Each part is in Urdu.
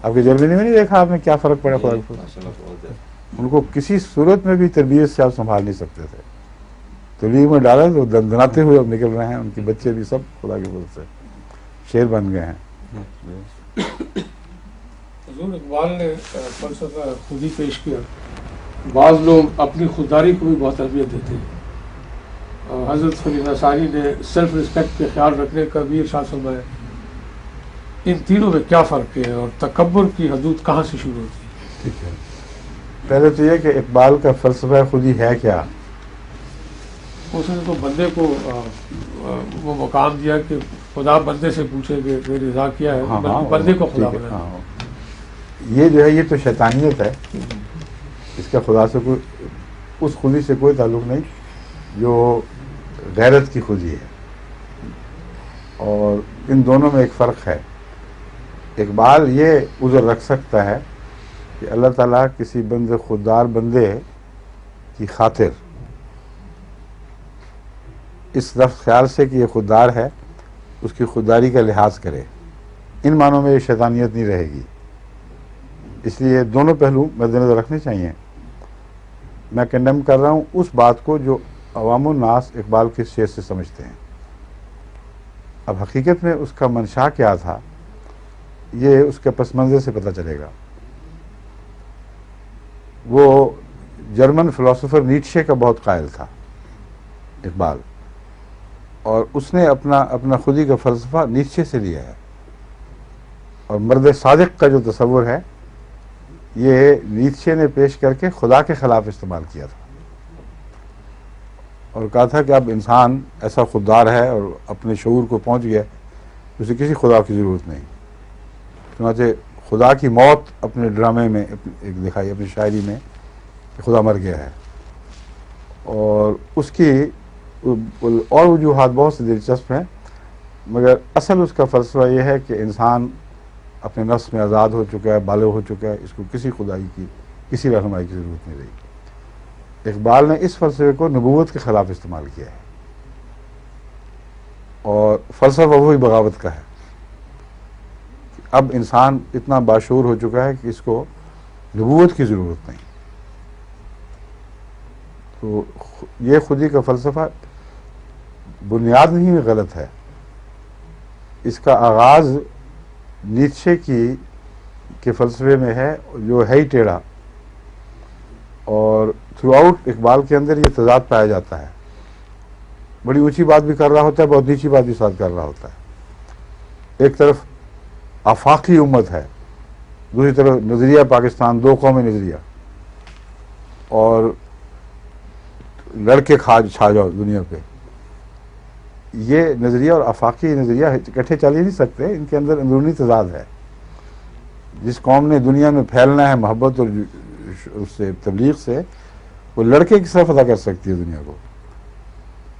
آپ کے جرمنی میں نہیں دیکھا آپ نے کیا فرق پڑا خدا کے فضل؟ ان کو کسی صورت میں بھی تربیت سے آپ سنبھال نہیں سکتے تھے، تبلیغ میں ڈالا تو دندناتے ہوئے اب نکل رہے ہیں، ان کے بچے بھی سب خدا کے فضل سے شیر بن گئے ہیں۔ حضور اقبال نے فلسفہ خودی پیش کیا. بعض لوگ اپنی خودداری کو بھی بہت اہمیت دیتے ہیں. حضرت خلیفہ ثانی نے سیلف رسپیکٹ کے خیال رکھنے کا بھی ارشاد فرمایا. ان تینوں میں کیا فرق ہے اور تکبر کی حدود کہاں سے شروع ہوتی ہے؟ ٹھیک ہے، پہلے تو یہ کہ اقبال کا فلسفہ خودی ہے کیا؟ اس نے تو بندے کو وہ مقام دیا کہ خدا بندے سے پوچھے کہ میری رضا کیا ہے، بلکہ بندے کو خدا بنا. یہ جو ہے یہ تو شیطانیت ہے، اس کا خدا سے کوئی، اس خودی سے کوئی تعلق نہیں جو غیرت کی خودی ہے. اور ان دونوں میں ایک فرق ہے. اقبال یہ عذر رکھ سکتا ہے کہ اللہ تعالیٰ کسی بندے خوددار بندے کی خاطر اس لفظ خیال سے کہ یہ خوددار ہے اس کی خودداری کا لحاظ کرے. ان معنوں میں یہ شیطانیت نہیں رہے گی. اس لیے دونوں پہلو مد نظر رکھنے چاہیے. میں کنڈم کر رہا ہوں اس بات کو جو عوام الناس اقبال کے شعر سے سمجھتے ہیں. اب حقیقت میں اس کا منشا کیا تھا یہ اس کے پس منظر سے پتہ چلے گا. وہ جرمن فلاسفر نیٹشے کا بہت قائل تھا اقبال، اور اس نے اپنا خودی کا فلسفہ نیٹشے سے لیا ہے. اور مرد صادق کا جو تصور ہے یہ نیٹشے نے پیش کر کے خدا کے خلاف استعمال کیا تھا، اور کہا تھا کہ اب انسان ایسا خوددار ہے اور اپنے شعور کو پہنچ گیا اسے کسی خدا کی ضرورت نہیں. چنانچہ خدا کی موت اپنے ڈرامے میں ایک دکھائی، اپنی شاعری میں کہ خدا مر گیا ہے. اور اس کی اور وجوہات بہت سے دلچسپ ہیں، مگر اصل اس کا فلسفہ یہ ہے کہ انسان اپنے نفس میں آزاد ہو چکا ہے، بالغ ہو چکا ہے، اس کو کسی خدائی کی، کسی رہنمائی کی ضرورت نہیں رہی. اقبال نے اس فلسفے کو نبوت کے خلاف استعمال کیا ہے، اور فلسفہ وہی بغاوت کا ہے. اب انسان اتنا باشعور ہو چکا ہے کہ اس کو نبوت کی ضرورت نہیں. تو یہ خودی کا فلسفہ بنیاد نہیں میں غلط ہے. اس کا آغاز نیٹشے کے فلسفے میں ہے جو ہے ہی ٹیڑھا، اور تھرو آؤٹ اقبال کے اندر یہ تضاد پایا جاتا ہے. بڑی اونچی بات بھی کر رہا ہوتا ہے، بہت نیچی بات بھی ساتھ کر رہا ہوتا ہے. ایک طرف آفاقی امت ہے، دوسری طرف نظریہ پاکستان، دو قومی نظریہ، اور لڑکے چھا جاؤ دنیا پہ. یہ نظریہ اور آفاقی نظریہ اکٹھے چل ہی نہیں سکتے، ان کے اندر اندرونی تضاد ہے. جس قوم نے دنیا میں پھیلنا ہے محبت اور اس سے تبلیغ سے، وہ لڑکے کس طرح فتح کر سکتی ہے دنیا کو؟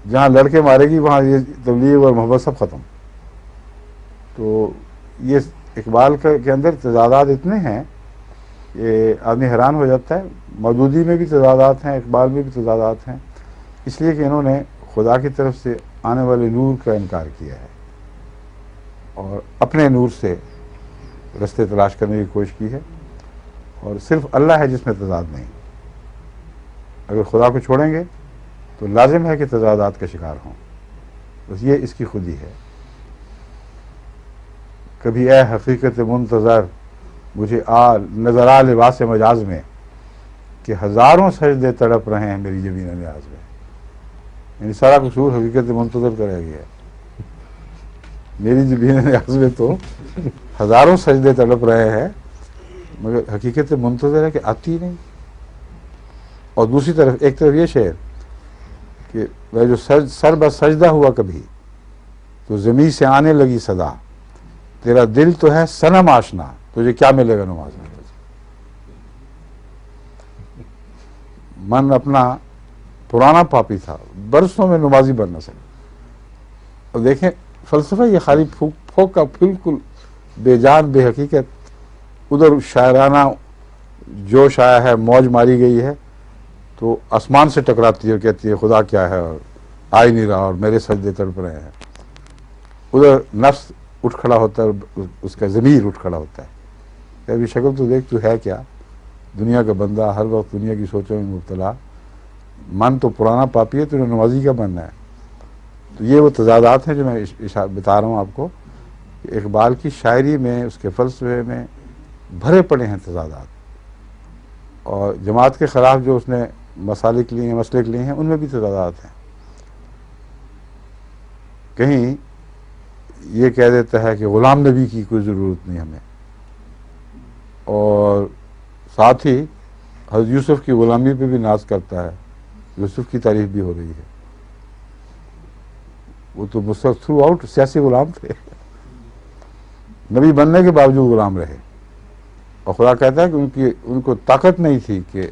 جہاں لڑکے مارے گی وہاں یہ تبلیغ اور محبت سب ختم. تو یہ اقبال کے اندر تضادات اتنے ہیں کہ آدمی حیران ہو جاتا ہے. مودودی میں بھی تضادات ہیں، اقبال میں بھی تضادات ہیں، اس لیے کہ انہوں نے خدا کی طرف سے آنے والے نور کا انکار کیا ہے اور اپنے نور سے رستے تلاش کرنے کی کوشش کی ہے. اور صرف اللہ ہے جس میں تضاد نہیں. اگر خدا کو چھوڑیں گے تو لازم ہے کہ تضادات کا شکار ہوں. بس یہ اس کی خودی ہے. کبھی اے حقیقت منتظر مجھے نظر آ لباس مجاز میں کہ ہزاروں سجدے تڑپ رہے ہیں میری جبین نیاز میں. یعنی سارا قصور حقیقت منتظر کا رہ گیا. میری جبین نیاز میں تو ہزاروں سجدے تڑپ رہے ہیں مگر حقیقت منتظر ہے کہ آتی نہیں. اور دوسری طرف ایک طرف یہ شعر کہ وہ جو سر بس سجدہ ہوا کبھی تو زمین سے آنے لگی صدا، تیرا دل تو ہے صنم آشنا تجھے کیا ملے گا نماز میں. من اپنا پرانا پاپی تھا، برسوں میں نمازی بن نہ سکا. اور دیکھیں فلسفہ یہ خالی پھونک کا بالکل بے جان بے حقیقت. ادھر شاعرانہ جوش آیا ہے، موج ماری گئی ہے تو آسمان سے ٹکراتی ہے اور کہتی ہے خدا کیا ہے اور آ ہی نہیں رہا اور میرے سجدے تڑپ رہے ہیں. ادھر نفس اٹھ کھڑا ہوتا ہے اور اس کا ضمیر اٹھ کھڑا ہوتا ہے. کہ ابھی شکل تو دیکھ، تو ہے کیا، دنیا کا بندہ، ہر وقت دنیا کی سوچوں میں مبتلا، من تو پرانا پاپی ہے، تو نمازی کا بننا ہے. تو یہ وہ تضادات ہیں جو میں بتا رہا ہوں آپ کو، کہ اقبال کی شاعری میں، اس کے فلسفے میں بھرے پڑے ہیں تضادات. اور جماعت کے خلاف جو اس نے مسالک لیے ہیں، مسلک لیے ہیں، ان میں بھی تضادات ہیں. کہیں یہ کہہ دیتا ہے کہ غلام نبی کی کوئی ضرورت نہیں ہمیں، اور ساتھ ہی حضرت یوسف کی غلامی پہ بھی ناز کرتا ہے. یوسف کی تعریف بھی ہو رہی ہے. وہ تو مسلسل تھرو آؤٹ سیاسی غلام تھے، نبی بننے کے باوجود غلام رہے. اور خدا کہتا ہے کہ ان کو طاقت نہیں تھی کہ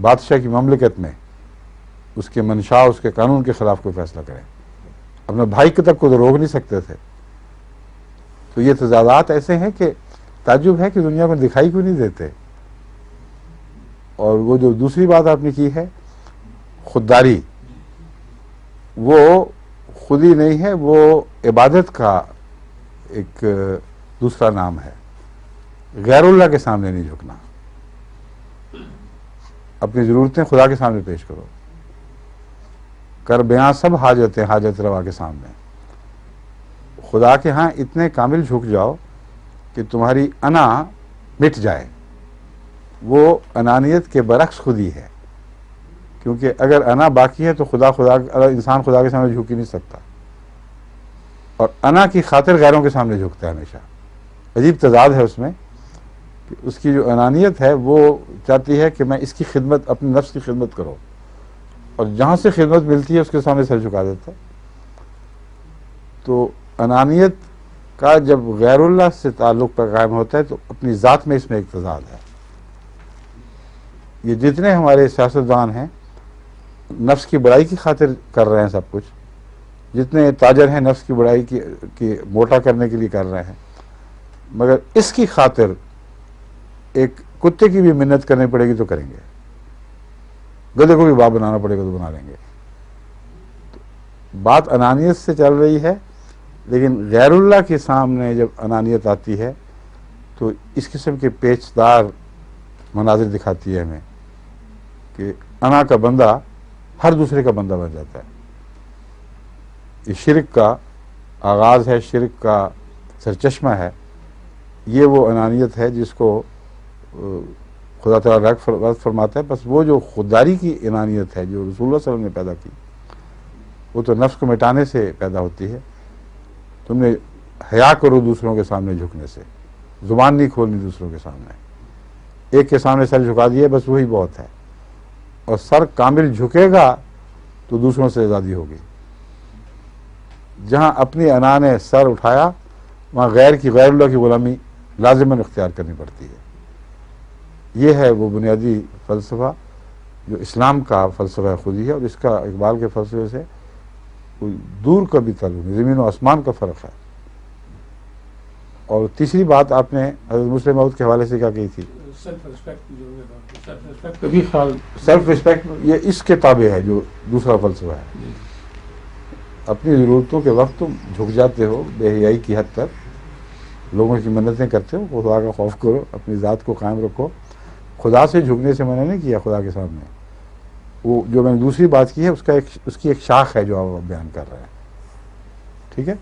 بادشاہ کی مملکت میں اس کے منشا، اس کے قانون کے خلاف کوئی فیصلہ کریں. اپنے بھائی کے تک کو تو روک نہیں سکتے تھے. تو یہ تضادات ایسے ہیں کہ تعجب ہے کہ دنیا میں دکھائی کیوں نہیں دیتے. اور وہ جو دوسری بات آپ نے کی ہے، خودداری، وہ خودی نہیں ہے، وہ عبادت کا ایک دوسرا نام ہے. غیر اللہ کے سامنے نہیں جھکنا، اپنی ضرورتیں خدا کے سامنے پیش کرو. کر بیاں سب حاجتیں حاجت روا کے سامنے. خدا کے ہاں اتنے کامل جھک جاؤ کہ تمہاری انا مٹ جائے. وہ انانیت کے برعکس خودی ہے، کیونکہ اگر انا باقی ہے تو انسان خدا کے سامنے جھک ہی نہیں سکتا. اور انا کی خاطر غیروں کے سامنے جھکتا ہے ہمیشہ. عجیب تضاد ہے اس میں کہ اس کی جو انانیت ہے وہ چاہتی ہے کہ میں اس کی خدمت، اپنے نفس کی خدمت کرو، اور جہاں سے خدمت ملتی ہے اس کے سامنے سر جھکا دیتا ہے. تو انانیت کا جب غیر اللہ سے تعلق پر قائم ہوتا ہے تو اپنی ذات میں اس میں ایک تضاد ہے. یہ جتنے ہمارے سیاستدان ہیں نفس کی بڑائی کی خاطر کر رہے ہیں سب کچھ، جتنے تاجر ہیں نفس کی بڑائی کی موٹا کرنے کے لیے کر رہے ہیں، مگر اس کی خاطر ایک کتے کی بھی منت کرنی پڑے گی تو کریں گے، گدھے کو بھی باپ بنانا پڑے گا تو بنا لیں گے. بات انانیت سے چل رہی ہے، لیکن غیر اللہ کے سامنے جب انانیت آتی ہے تو اس قسم کے پیچدار مناظر دکھاتی ہے ہمیں کہ انا کا بندہ ہر دوسرے کا بندہ بن جاتا ہے. یہ شرک کا آغاز ہے، شرک کا سرچشمہ ہے. یہ وہ انانیت ہے جس کو خدا تعالیٰ رد فرماتا ہے. بس وہ جو خودداری کی انانیت ہے جو رسول اللہ صلی اللہ علیہ وسلم نے پیدا کی، وہ تو نفس کو مٹانے سے پیدا ہوتی ہے. تم نے حیا کرو دوسروں کے سامنے جھکنے سے، زبان نہیں کھولنی دوسروں کے سامنے. ایک کے سامنے سر جھکا دیے بس وہی بہت ہے. اور سر کامل جھکے گا تو دوسروں سے آزادی ہوگی. جہاں اپنی انا نے سر اٹھایا وہاں غیر اللہ کی غلامی لازماً اختیار کرنی پڑتی ہے. یہ ہے وہ بنیادی فلسفہ جو اسلام کا فلسفہ خودی ہے، اور اس کا اقبال کے فلسفے سے کوئی دور کا بھی تعلق نہیں، زمین و آسمان کا فرق ہے. اور تیسری بات آپ نے حضرت مسلم موعود کے حوالے سے کیا کہی تھی؟ Self respect. یہ اس کے تابع ہے جو دوسرا فلسفہ ہے. اپنی ضرورتوں کے وقت تم جھک جاتے ہو بے حیائی کی حد تک، لوگوں کی منتیں کرتے ہو. خدا کا خوف کرو، اپنی ذات کو قائم رکھو. خدا سے جھکنے سے منع نہیں کیا خدا کے سامنے. وہ جو میں نے دوسری بات کی ہے اس کی ایک شاخ ہے جو آپ بیان کر رہے ہیں. ٹھیک ہے.